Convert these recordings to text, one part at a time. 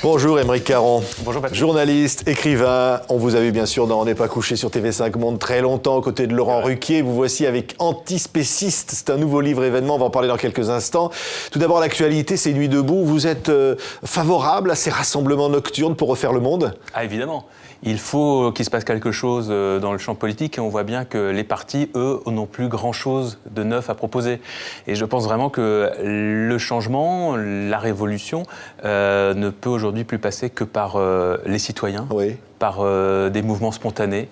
Bonjour Aymeric Caron. Bonjour Patrick. Journaliste, écrivain. On vous a vu bien sûr dans On n'est pas couché sur TV5 Monde très longtemps aux côtés de Laurent Ruquier. Vous voici avec Antispéciste. C'est un nouveau livre événement, on va en parler dans quelques instants. Tout d'abord l'actualité, c'est Nuit debout. Vous êtes favorable à ces rassemblements nocturnes pour refaire le monde ? Ah évidemment. Il faut qu'il se passe quelque chose dans le champ politique et on voit bien que les partis, eux, n'ont plus grand-chose de neuf à proposer. Et je pense vraiment que le changement, la révolution, ne peut aujourd'hui plus passer que par les citoyens. Oui. Par des mouvements spontanés,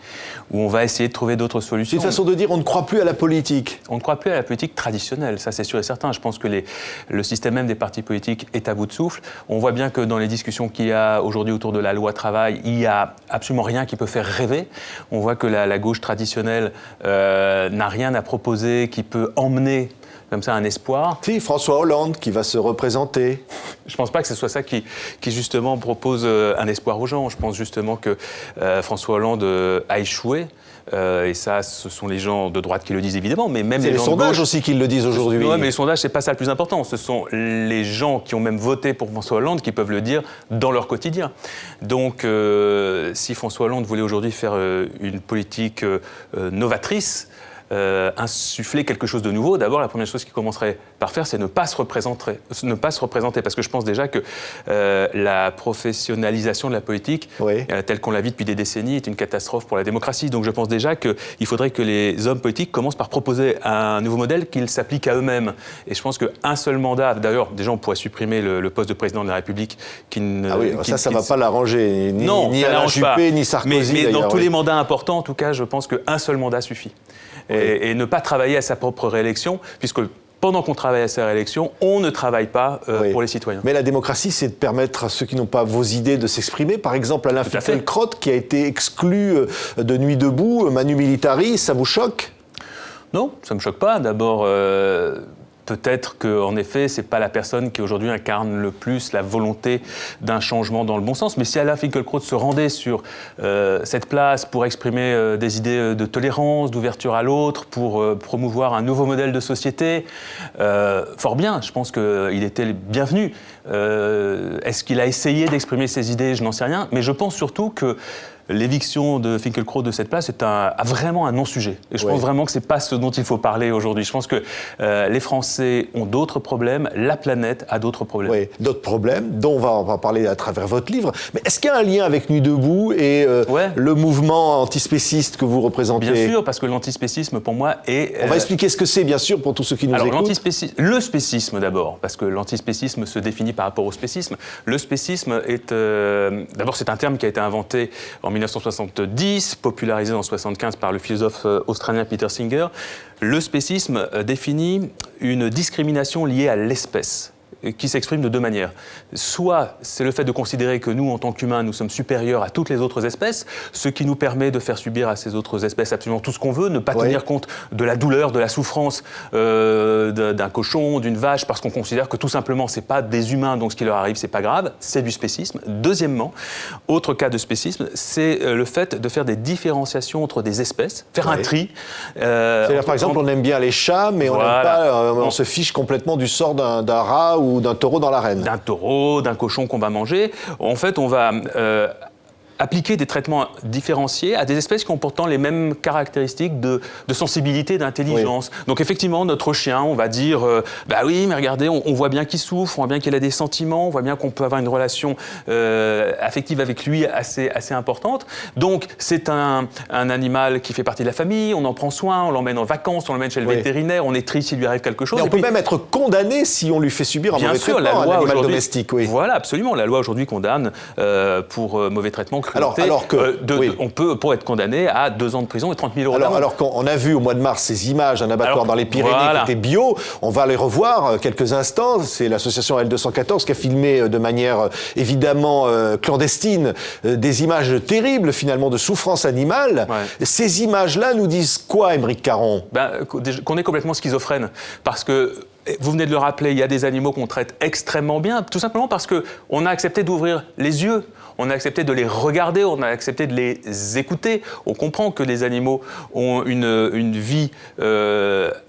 où on va essayer de trouver d'autres solutions. C'est une façon de dire on ne croit plus à la politique. On ne croit plus à la politique traditionnelle, ça c'est sûr et certain. Je pense que le système même des partis politiques est à bout de souffle. On voit bien que dans les discussions qu'il y a aujourd'hui autour de la loi travail, il n'y a absolument rien qui peut faire rêver. On voit que la gauche traditionnelle n'a rien à proposer qui peut emmener comme ça un espoir. Si, François Hollande qui va se représenter. Je ne pense pas que ce soit ça qui justement propose un espoir aux gens. Je pense justement que François Hollande a échoué. Et ça, ce sont les gens de droite qui le disent évidemment, mais même les sondages aussi qui le disent aujourd'hui. Oui, mais les sondages, c'est pas ça le plus important. Ce sont les gens qui ont même voté pour François Hollande qui peuvent le dire dans leur quotidien. Donc, si François Hollande voulait aujourd'hui faire une politique novatrice, insuffler quelque chose de nouveau, d'abord la première chose qu'il commencerait par faire, c'est ne pas se représenter, parce que je pense déjà que la professionnalisation de la politique, telle qu'on la vit depuis des décennies, est une catastrophe pour la démocratie. Donc je pense déjà qu'il faudrait que les hommes politiques commencent par proposer un nouveau modèle qu'ils s'appliquent à eux-mêmes. Et je pense qu'un seul mandat, d'ailleurs, déjà on pourrait supprimer le poste de président de la République qui ne... Ah oui, ça ne va pas l'arranger, ni Alain Juppé, ni Sarkozy. Mais dans tous les mandats importants, en tout cas, je pense qu'un seul mandat suffit. Et ne pas travailler à sa propre réélection, puisque pendant qu'on travaille à sa réélection, on ne travaille pas pour les citoyens. Mais la démocratie, c'est de permettre à ceux qui n'ont pas vos idées de s'exprimer. Par exemple, Alain Finkielkraut, qui a été exclu de Nuit debout, Manu Militari, ça vous choque ? Non, ça ne me choque pas. D'abord... Peut-être qu'en effet, ce n'est pas la personne qui aujourd'hui incarne le plus la volonté d'un changement dans le bon sens. Mais si Alain Finkielkraut se rendait sur cette place pour exprimer des idées de tolérance, d'ouverture à l'autre, pour promouvoir un nouveau modèle de société, fort bien, je pense qu'il était le bienvenu. Est-ce qu'il a essayé d'exprimer ses idées ? Je n'en sais rien. Mais je pense surtout que l'éviction de Finkielkraut de cette place a vraiment un non-sujet. Et je pense vraiment que ce n'est pas ce dont il faut parler aujourd'hui. Je pense que les Français ont d'autres problèmes, la planète a d'autres problèmes. Oui, d'autres problèmes, dont on va parler à travers votre livre. Mais est-ce qu'il y a un lien avec Nuit debout et le mouvement antispéciste que vous représentez ? Bien sûr, parce que l'antispécisme, pour moi, est... On va expliquer ce que c'est, bien sûr, pour tous ceux qui nous écoutent. Le spécisme, d'abord, parce que l'antispécisme se définit par rapport au spécisme. Le spécisme est... D'abord, c'est un terme qui a été inventé en 1970, popularisé en 1975 par le philosophe australien Peter Singer. Le spécisme définit une discrimination liée à l'espèce, qui s'exprime de deux manières. Soit c'est le fait de considérer que nous, en tant qu'humains, nous sommes supérieurs à toutes les autres espèces, ce qui nous permet de faire subir à ces autres espèces absolument tout ce qu'on veut, ne pas tenir compte de la douleur, de la souffrance d'un cochon, d'une vache, parce qu'on considère que tout simplement, c'est pas des humains, donc ce qui leur arrive, c'est pas grave, c'est du spécisme. Deuxièmement, autre cas de spécisme, c'est le fait de faire des différenciations entre des espèces, faire un tri. C'est-à-dire, par exemple, on aime bien les chats, mais on n'aime pas, on se fiche complètement du sort d'un rat ou d'un taureau dans l'arène. D'un taureau, d'un cochon qu'on va manger. En fait, on va appliquer des traitements différenciés à des espèces qui ont pourtant les mêmes caractéristiques de sensibilité, d'intelligence. Donc effectivement, notre chien, on va dire bah oui, mais regardez, on voit bien qu'il souffre, on voit bien qu'il a des sentiments, on voit bien qu'on peut avoir une relation affective avec lui assez importante. Donc c'est un animal qui fait partie de la famille, on en prend soin, on l'emmène en vacances, on l'emmène chez le vétérinaire, on est triste s'il lui arrive quelque chose. Et on peut même être condamné si on lui fait subir un mauvais traitement, un animal domestique. Voilà, absolument. La loi aujourd'hui condamne pour mauvais traitement. On peut, pour être condamné à 2 ans de prison et 30 000 euros d'amende. Alors qu'on a vu au mois de mars ces images d'un abattoir dans les Pyrénées qui était bio, on va les revoir quelques instants. C'est l'association L214 qui a filmé de manière évidemment clandestine des images terribles finalement de souffrance animale. Ces images-là nous disent quoi, Aymeric Caron ? Qu'on est complètement schizophrène. Parce que vous venez de le rappeler, il y a des animaux qu'on traite extrêmement bien, tout simplement parce qu'on a accepté d'ouvrir les yeux. on a accepté de les regarder, on a accepté de les écouter. On comprend que les animaux ont une vie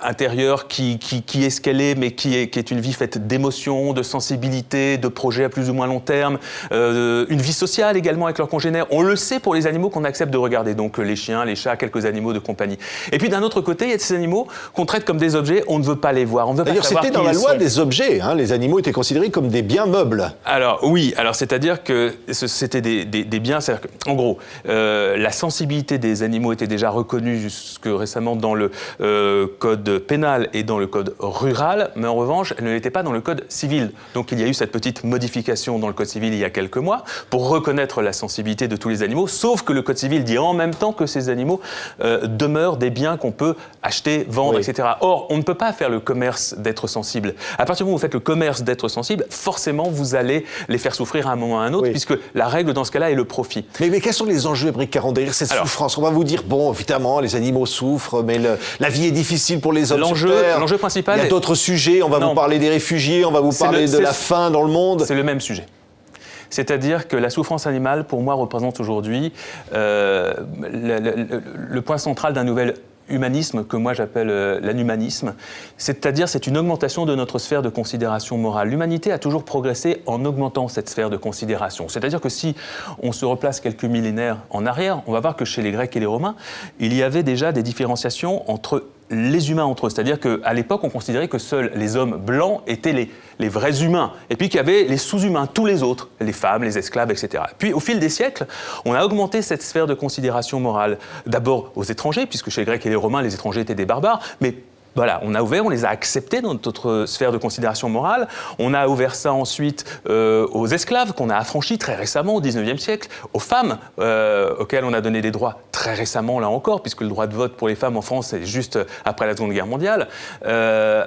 intérieure qui est ce qu'elle est, mais qui est une vie faite d'émotions, de sensibilité, de projets à plus ou moins long terme, une vie sociale également avec leurs congénères. On le sait pour les animaux qu'on accepte de regarder, donc les chiens, les chats, quelques animaux de compagnie. Et puis d'un autre côté, il y a ces animaux qu'on traite comme des objets, on ne veut pas les voir, on ne veut pas savoir qui ils sont. D'ailleurs, c'était dans la loi des objets, hein, les animaux étaient considérés comme des biens meubles. Alors oui, c'est-à-dire que c'était des biens, c'est-à-dire qu'en gros, la sensibilité des animaux était déjà reconnue jusque récemment dans le code pénal et dans le code rural, mais en revanche, elle ne l'était pas dans le code civil. Donc il y a eu cette petite modification dans le code civil il y a quelques mois pour reconnaître la sensibilité de tous les animaux, sauf que le code civil dit en même temps que ces animaux demeurent des biens qu'on peut acheter, vendre, etc. Or, on ne peut pas faire le commerce d'être sensible. À partir du moment où vous faites le commerce d'être sensible, forcément, vous allez les faire souffrir à un moment ou à un autre, puisque la règle dans ce cas-là est le profit. Mais quels sont les enjeux, Émeric Caron, derrière cette souffrance? On va vous dire, bon, évidemment, les animaux souffrent, mais la vie est difficile pour les hommes sur Terre. L'enjeu principal... Il y a d'autres sujets, on va vous parler des réfugiés, on va vous parler de la faim dans le monde. C'est le même sujet. C'est-à-dire que la souffrance animale, pour moi, représente aujourd'hui le point central d'un nouvel humanisme que moi j'appelle l'anumanisme, c'est-à-dire c'est une augmentation de notre sphère de considération morale. L'humanité a toujours progressé en augmentant cette sphère de considération. C'est-à-dire que si on se replace quelques millénaires en arrière, on va voir que chez les Grecs et les Romains, il y avait déjà des différenciations entre les humains entre eux. C'est-à-dire qu'à l'époque, on considérait que seuls les hommes blancs étaient les vrais humains. Et puis qu'il y avait les sous-humains, tous les autres, les femmes, les esclaves, etc. Puis au fil des siècles, on a augmenté cette sphère de considération morale. D'abord aux étrangers, puisque chez les Grecs et les Romains, les étrangers étaient des barbares, mais voilà, on a ouvert, on les a acceptés dans notre sphère de considération morale. On a ouvert ça ensuite aux esclaves qu'on a affranchis très récemment au XIXe siècle, aux femmes auxquelles on a donné des droits très récemment là encore, puisque le droit de vote pour les femmes en France c'est juste après la Seconde Guerre mondiale.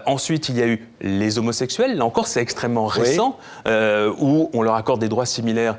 Ensuite, il y a eu les homosexuels. Là encore, c'est extrêmement récent, où on leur accorde des droits similaires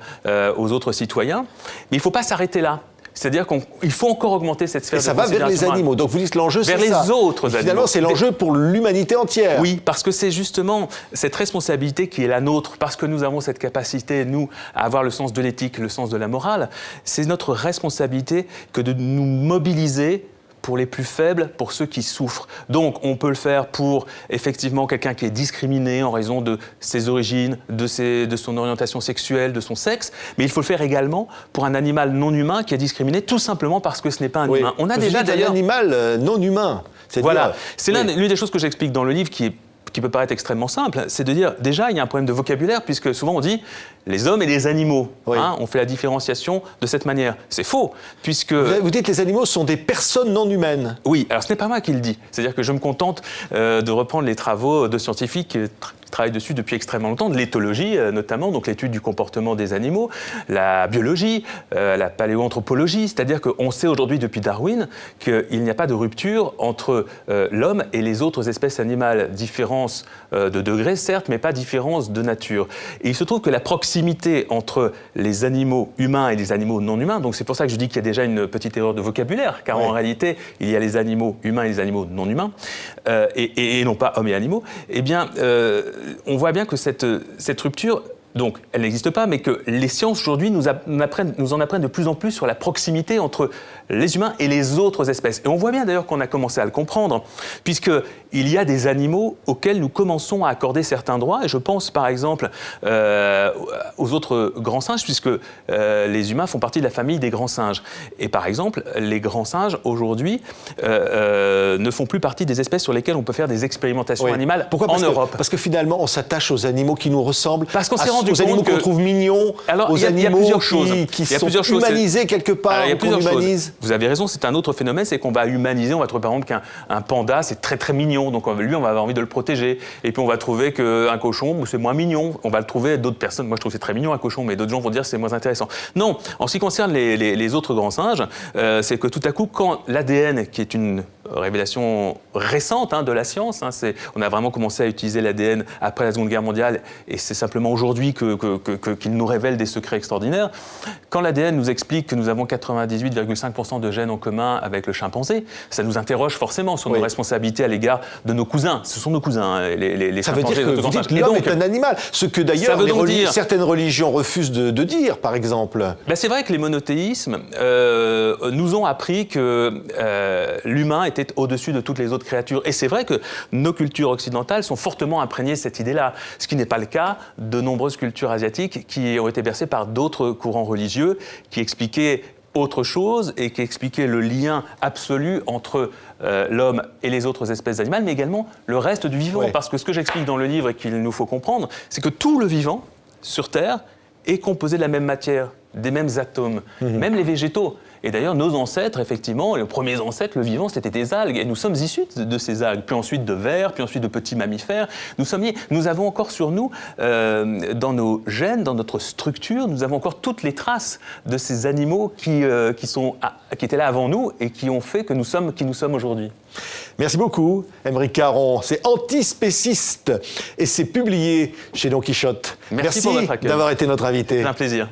aux autres citoyens. Mais il ne faut pas s'arrêter là. C'est-à-dire qu'il faut encore augmenter cette sphère de considération. Et ça va vers les animaux. Donc vous dites l'enjeu, c'est ça. Vers les autres animaux. Finalement, c'est l'enjeu pour l'humanité entière. Oui, parce que c'est justement cette responsabilité qui est la nôtre, parce que nous avons cette capacité, nous, à avoir le sens de l'éthique, le sens de la morale. C'est notre responsabilité que de nous mobiliser pour les plus faibles, pour ceux qui souffrent. Donc, on peut le faire pour, effectivement, quelqu'un qui est discriminé en raison de ses origines, de son orientation sexuelle, de son sexe, mais il faut le faire également pour un animal non humain qui est discriminé tout simplement parce que ce n'est pas un humain. On a déjà d'ailleurs un animal non humain. Voilà, c'est l'une des choses que j'explique dans le livre qui peut paraître extrêmement simple, c'est de dire, déjà, il y a un problème de vocabulaire, puisque souvent on dit les hommes et les animaux. Hein, on fait la différenciation de cette manière. C'est faux, puisque... Vous dites que les animaux sont des personnes non humaines. Oui, alors ce n'est pas moi qui le dis. C'est-à-dire que je me contente de reprendre les travaux de scientifiques qui travaillent dessus depuis extrêmement longtemps, de l'éthologie notamment, donc l'étude du comportement des animaux, la biologie, la paléoanthropologie, c'est-à-dire qu'on sait aujourd'hui depuis Darwin qu'il n'y a pas de rupture entre l'homme et les autres espèces animales. Différence de degré, certes, mais pas différence de nature. Et il se trouve que la proximité entre les animaux humains et les animaux non humains, donc c'est pour ça que je dis qu'il y a déjà une petite erreur de vocabulaire, car en réalité, il y a les animaux humains et les animaux non humains, et non pas hommes et animaux, eh bien, on voit bien que cette rupture, donc, elle n'existe pas, mais que les sciences aujourd'hui nous en apprennent de plus en plus sur la proximité entre les humains et les autres espèces. Et on voit bien d'ailleurs qu'on a commencé à le comprendre, puisqu'il y a des animaux auxquels nous commençons à accorder certains droits. Et je pense par exemple aux autres grands singes, puisque les humains font partie de la famille des grands singes. Et par exemple, les grands singes aujourd'hui ne font plus partie des espèces sur lesquelles on peut faire des expérimentations animales en Europe. Parce que finalement, on s'attache aux animaux qui nous ressemblent. Parce qu'on s'est rendu aux animaux qu'on trouve mignons, aux animaux qui sont humanisés quelque part, qu'on humanise. Vous avez raison, c'est un autre phénomène, c'est qu'on va humaniser. On va trouver par exemple qu'un panda, c'est très très mignon, donc lui, on va avoir envie de le protéger. Et puis on va trouver qu'un cochon, c'est moins mignon. On va le trouver d'autres personnes. Moi, je trouve que c'est très mignon un cochon, mais d'autres gens vont dire que c'est moins intéressant. Non, en ce qui concerne les autres grands singes, c'est que tout à coup, quand l'ADN, qui est une révélation récente de la science. On a vraiment commencé à utiliser l'ADN après la Seconde Guerre mondiale et c'est simplement aujourd'hui qu'il nous révèle des secrets extraordinaires. Quand l'ADN nous explique que nous avons 98,5% de gènes en commun avec le chimpanzé, ça nous interroge forcément sur nos responsabilités à l'égard de nos cousins. Ce sont nos cousins, les ça veut dire chimpanzés. Que vous dites que l'homme est un animal, ce que d'ailleurs certaines religions refusent de dire, par exemple. C'est vrai que les monothéismes nous ont appris que l'humain était au-dessus de toutes les autres créatures. Et c'est vrai que nos cultures occidentales sont fortement imprégnées de cette idée-là, ce qui n'est pas le cas de nombreuses cultures asiatiques qui ont été bercées par d'autres courants religieux qui expliquaient autre chose et qui expliquaient le lien absolu entre l'homme et les autres espèces animales, mais également le reste du vivant. Oui. Parce que ce que j'explique dans le livre et qu'il nous faut comprendre, c'est que tout le vivant sur Terre est composé de la même matière, des mêmes atomes, même les végétaux. Et d'ailleurs, nos ancêtres, effectivement, les premiers ancêtres, le vivant, c'était des algues. Et nous sommes issus de ces algues, puis ensuite de vers, puis ensuite de petits mammifères. Nous avons encore sur nous, dans nos gènes, dans notre structure, nous avons encore toutes les traces de ces animaux qui étaient là avant nous et qui ont fait que nous sommes qui nous sommes aujourd'hui. Merci beaucoup, Aymeric Caron. C'est Antispéciste et c'est publié chez Don Quichotte. Merci pour votre accueil. D'avoir été notre invité. C'est un plaisir.